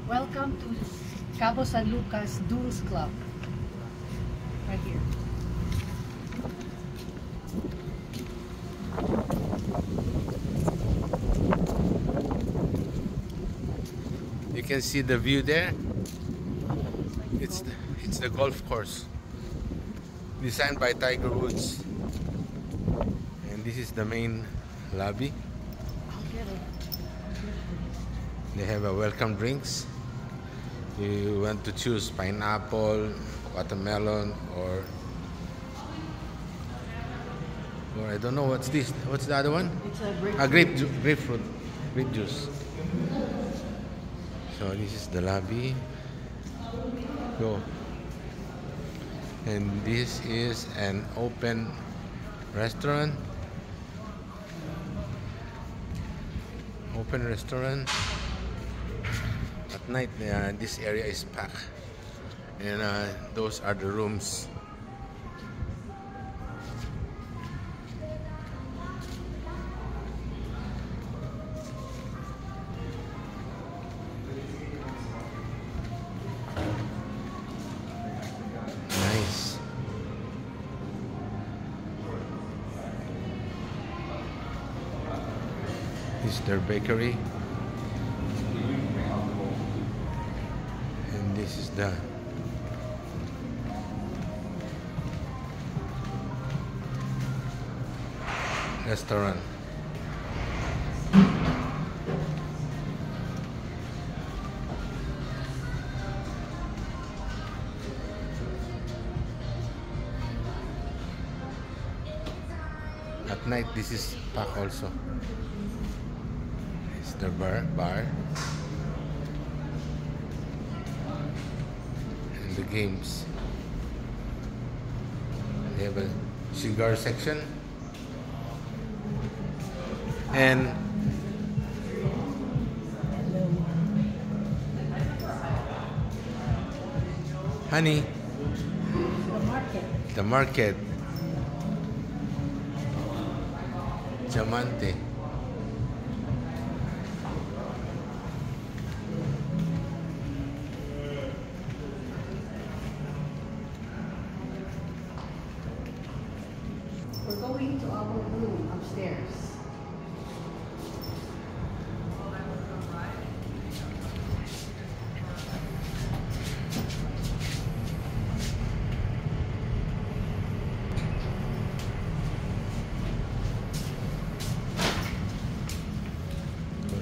Welcome to Cabo San Lucas Dunes Club. Right here. You can see the view there. It's the golf course designed by Tiger Woods. And this is the main lobby. They have a welcome drinks. You want to choose pineapple, watermelon, or I don't know what's this. What's the other one? It's a Grapefruit, grape juice. So this is the lobby. Go. And this is an open restaurant. Open restaurant. At night, this area is packed, and those are the rooms. Nice. This is their bakery. This is the restaurant. At night, this is packed also. It's the bar. The games. They have a cigar section and honey. The market. Diamante. We're going to our room upstairs.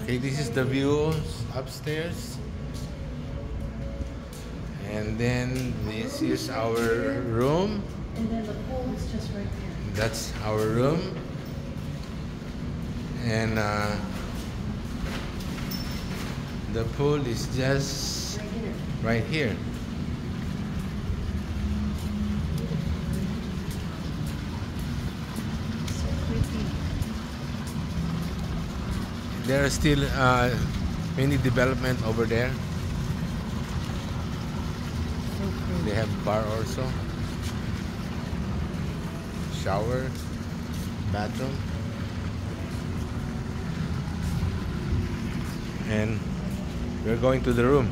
Okay, this is the view upstairs. And then this is our room. And then the pool is just right there. That's our room, and the pool is just right here. So pretty. There are still many development over there. So pretty. They have bar also. Shower, bathroom, and we're going to the room.